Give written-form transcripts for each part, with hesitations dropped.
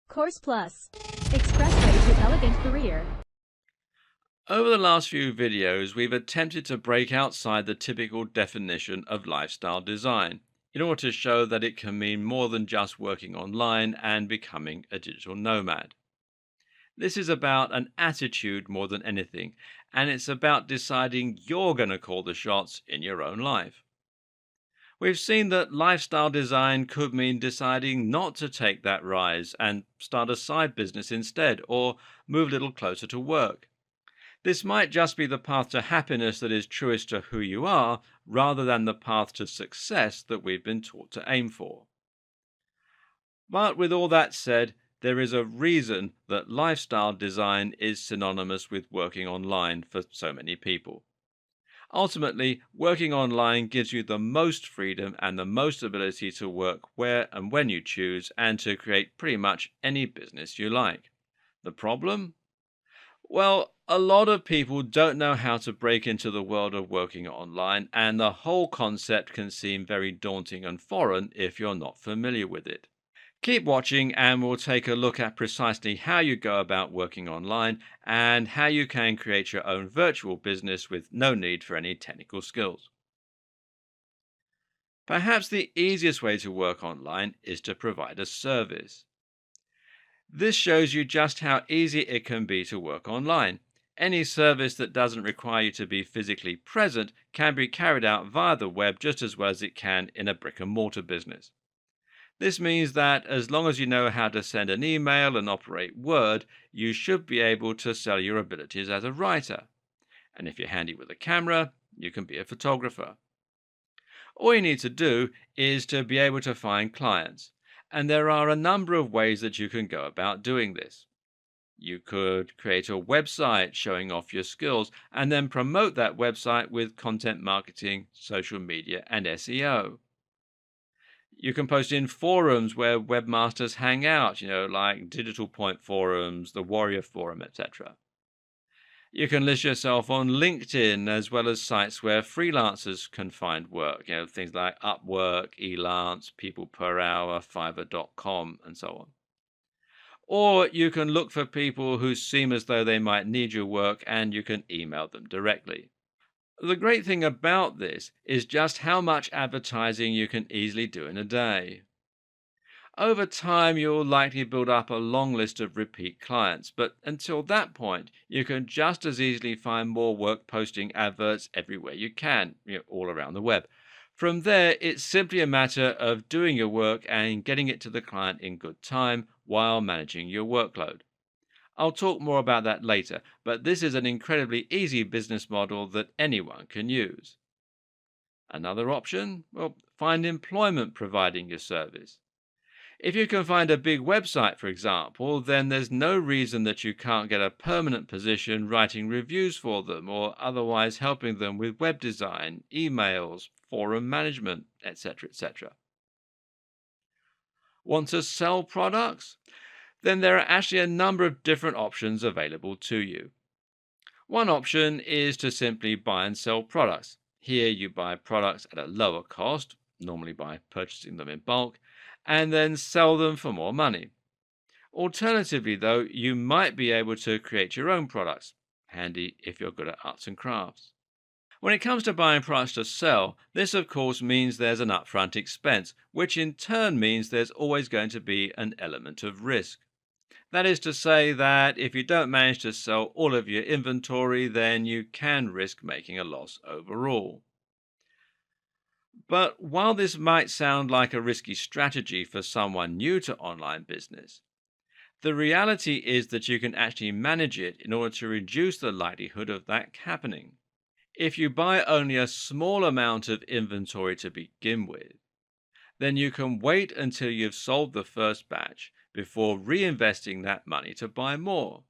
Course Plus. Expressway to elegant career. Over the last few videos, we've attempted to break outside the typical definition of lifestyle design in order to show that it can mean more than just working online and becoming a digital nomad. This is about an attitude more than anything, and it's about deciding you're going to call the shots in your own life. We've seen that lifestyle design could mean deciding not to take that rise and start a side business instead, or move a little closer to work. This might just be the path to happiness that is truest to who you are, rather than the path to success that we've been taught to aim for. But with all that said, there is a reason that lifestyle design is synonymous with working online for so many people. Ultimately, working online gives you the most freedom and the most ability to work where and when you choose and to create pretty much any business you like. The problem? Well, a lot of people don't know how to break into the world of working online, and the whole concept can seem very daunting and foreign if you're not familiar with it. Keep watching, and we'll take a look at precisely how you go about working online and how you can create your own virtual business with no need for any technical skills. Perhaps the easiest way to work online is to provide a service. This shows you just how easy it can be to work online. Any service that doesn't require you to be physically present can be carried out via the web just as well as it can in a brick and mortar business. This means that as long as you know how to send an email and operate Word, you should be able to sell your abilities as a writer. And if you're handy with a camera, you can be a photographer. All you need to do is to be able to find clients. And there are a number of ways that you can go about doing this. You could create a website showing off your skills and then promote that website with content marketing, social media, and SEO. You can post in forums where webmasters hang out, like Digital Point forums, the Warrior Forum, etc. You can list yourself on LinkedIn as well as sites where freelancers can find work, things like Upwork, Elance, People Per Hour, Fiverr.com, and so on. Or you can look for people who seem as though they might need your work and you can email them directly. The great thing about this is just how much advertising you can easily do in a day. Over time, you'll likely build up a long list of repeat clients, but until that point, you can just as easily find more work posting adverts everywhere you can, all around the web. From there, it's simply a matter of doing your work and getting it to the client in good time while managing your workload. I'll talk more about that later, but this is an incredibly easy business model that anyone can use. Another option? Well, find employment providing your service. If you can find a big website, for example, then there's no reason that you can't get a permanent position writing reviews for them or otherwise helping them with web design, emails, forum management, etc., etc. Want to sell products? Then there are actually a number of different options available to you. One option is to simply buy and sell products. Here you buy products at a lower cost, normally by purchasing them in bulk, and then sell them for more money. Alternatively, though, you might be able to create your own products, handy if you're good at arts and crafts. When it comes to buying products to sell, this of course means there's an upfront expense, which in turn means there's always going to be an element of risk. That is to say that if you don't manage to sell all of your inventory, then you can risk making a loss overall. But while this might sound like a risky strategy for someone new to online business, the reality is that you can actually manage it in order to reduce the likelihood of that happening. If you buy only a small amount of inventory to begin with, then you can wait until you've sold the first batch before reinvesting that money to buy more.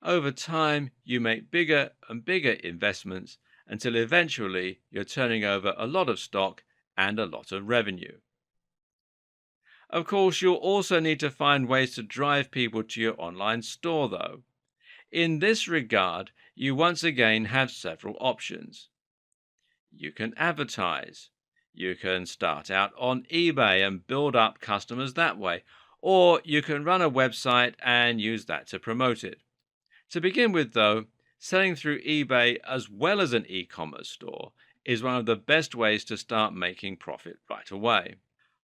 Over time, you make bigger and bigger investments until eventually you're turning over a lot of stock and a lot of revenue. Of course, you'll also need to find ways to drive people to your online store, though. In this regard, you once again have several options. You can advertise. You can start out on eBay and build up customers that way. Or you can run a website and use that to promote it. To begin with, though, selling through eBay as well as an e commerce store is one of the best ways to start making profit right away.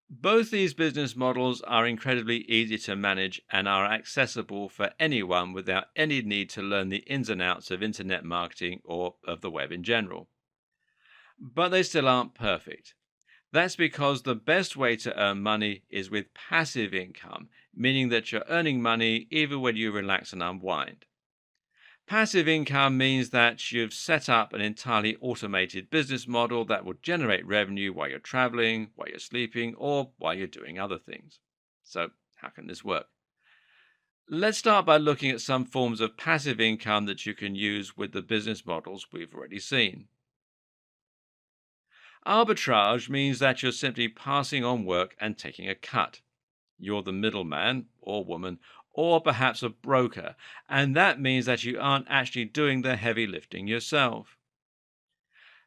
Both these business models are incredibly easy to manage and are accessible for anyone without any need to learn the ins and outs of internet marketing or of the web in general. But they still aren't perfect. That's because the best way to earn money is with passive income, meaning that you're earning money even when you relax and unwind. Passive income means that you've set up an entirely automated business model that will generate revenue while you're traveling, while you're sleeping, or while you're doing other things. So, how can this work? Let's start by looking at some forms of passive income that you can use with the business models we've already seen. Arbitrage means that you're simply passing on work and taking a cut. You're the middleman or woman, or perhaps a broker, and that means that you aren't actually doing the heavy lifting yourself.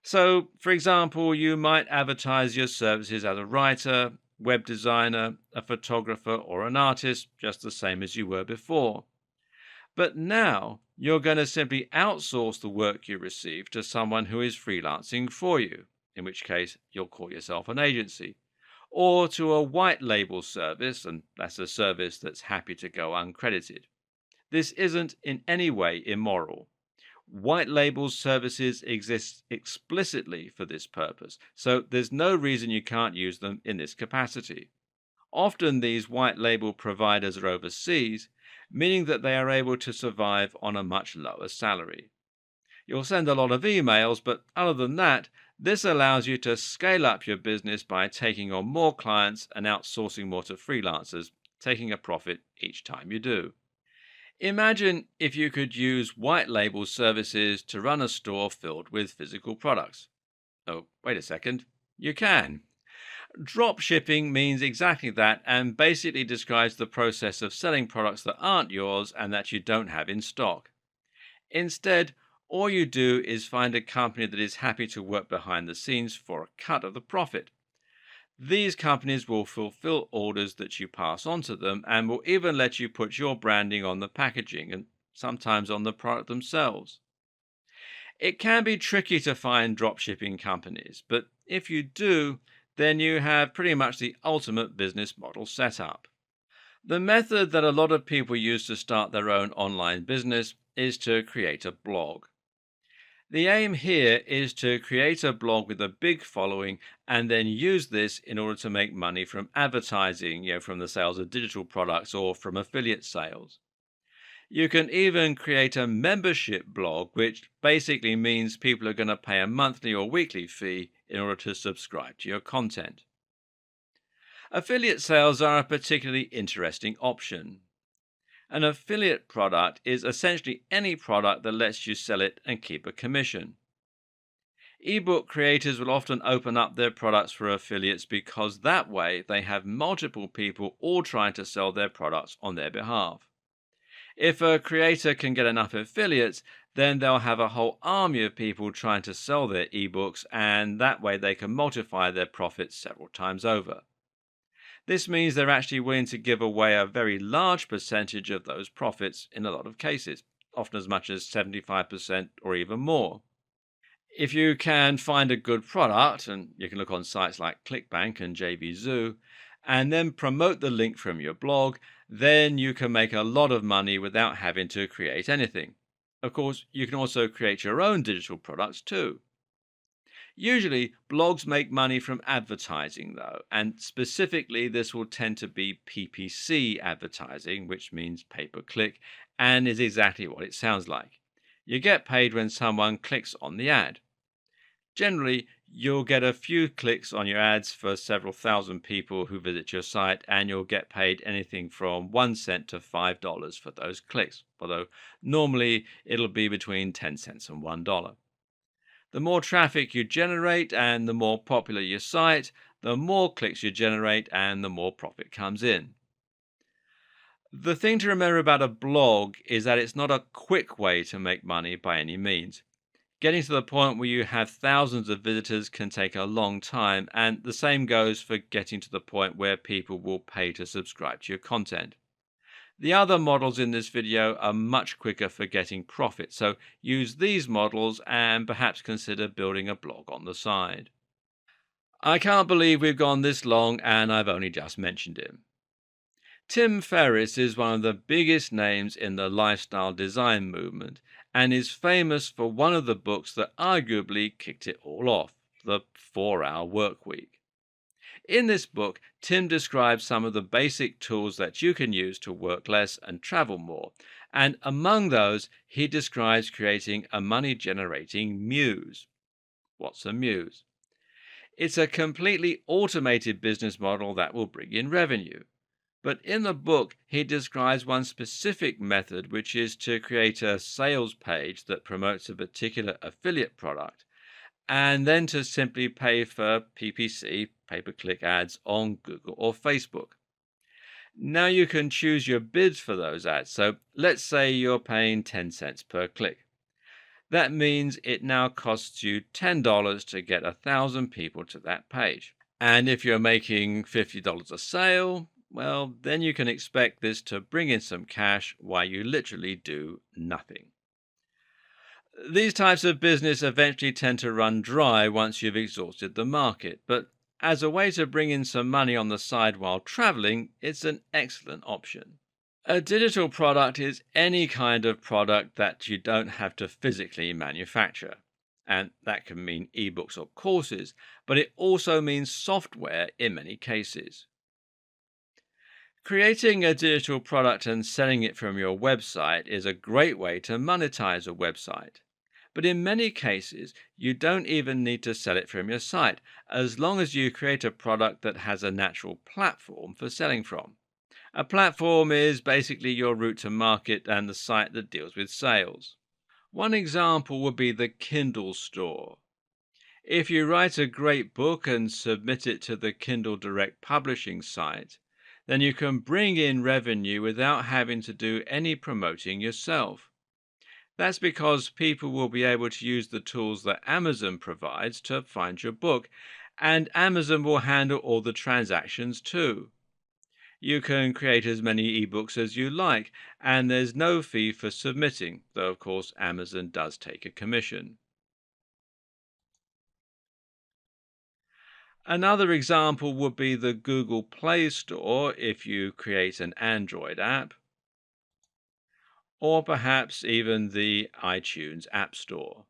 So, for example, you might advertise your services as a writer, web designer, a photographer, or an artist, just the same as you were before. But now you're going to simply outsource the work you receive to someone who is freelancing for you, in which case you'll call yourself an agency, or to a white label service, and that's a service that's happy to go uncredited. This isn't in any way immoral. White label services exist explicitly for this purpose, so there's no reason you can't use them in this capacity. Often these white label providers are overseas, meaning that they are able to survive on a much lower salary. You'll send a lot of emails, but other than that, this allows you to scale up your business by taking on more clients and outsourcing more to freelancers, taking a profit each time you do. Imagine if you could use white label services to run a store filled with physical products. Oh, wait a second. You can. Drop shipping means exactly that and basically describes the process of selling products that aren't yours and that you don't have in stock. Instead, all you do is find a company that is happy to work behind the scenes for a cut of the profit. These companies will fulfill orders that you pass on to them and will even let you put your branding on the packaging and sometimes on the product themselves. It can be tricky to find dropshipping companies, but if you do, then you have pretty much the ultimate business model set up. The method that a lot of people use to start their own online business is to create a blog. The aim here is to create a blog with a big following and then use this in order to make money from advertising, from the sales of digital products or from affiliate sales. You can even create a membership blog, which basically means people are going to pay a monthly or weekly fee in order to subscribe to your content. Affiliate sales are a particularly interesting option. An affiliate product is essentially any product that lets you sell it and keep a commission. Ebook creators will often open up their products for affiliates because that way they have multiple people all trying to sell their products on their behalf. If a creator can get enough affiliates, then they'll have a whole army of people trying to sell their ebooks, and that way they can multiply their profits several times over. This means they're actually willing to give away a very large percentage of those profits in a lot of cases, often as much as 75% or even more. If you can find a good product, and you can look on sites like ClickBank and JVZoo, and then promote the link from your blog, then you can make a lot of money without having to create anything. Of course, you can also create your own digital products too. Usually, blogs make money from advertising, though, and specifically, this will tend to be PPC advertising, which means pay per click, and is exactly what it sounds like. You get paid when someone clicks on the ad. Generally, you'll get a few clicks on your ads for several thousand people who visit your site, and you'll get paid anything from 1 cent to $5 for those clicks, although normally it'll be between 10 cents and $1. The more traffic you generate and the more popular your site, the more clicks you generate and the more profit comes in. The thing to remember about a blog is that it's not a quick way to make money by any means. Getting to the point where you have thousands of visitors can take a long time, and the same goes for getting to the point where people will pay to subscribe to your content. The other models in this video are much quicker for getting profit, so use these models and perhaps consider building a blog on the side. I can't believe we've gone this long and I've only just mentioned him. Tim Ferriss is one of the biggest names in the lifestyle design movement and is famous for one of the books that arguably kicked it all off, The 4-Hour Workweek. In this book, Tim describes some of the basic tools that you can use to work less and travel more. And among those, he describes creating a money generating muse. What's a muse? It's a completely automated business model that will bring in revenue. But in the book, he describes one specific method, which is to create a sales page that promotes a particular affiliate product and then to simply pay for PPC, pay-per-click ads on Google or Facebook. Now you can choose your bids for those ads. So let's say you're paying 10 cents per click. That means it now costs you $10 to get 1,000 people to that page. And if you're making $50 a sale, well, then you can expect this to bring in some cash while you literally do nothing. These types of business eventually tend to run dry once you've exhausted the market, but as a way to bring in some money on the side while traveling, it's an excellent option. A digital product is any kind of product that you don't have to physically manufacture. And that can mean ebooks or courses, but it also means software in many cases. Creating a digital product and selling it from your website is a great way to monetize a website. But in many cases, you don't even need to sell it from your site, as long as you create a product that has a natural platform for selling from. A platform is basically your route to market and the site that deals with sales. One example would be the Kindle store. If you write a great book and submit it to the Kindle Direct publishing site, then you can bring in revenue without having to do any promoting yourself. That's because people will be able to use the tools that Amazon provides to find your book, and Amazon will handle all the transactions too. You can create as many ebooks as you like, and there's no fee for submitting, though of course Amazon does take a commission. Another example would be the Google Play Store if you create an Android app, or perhaps even the iTunes App Store.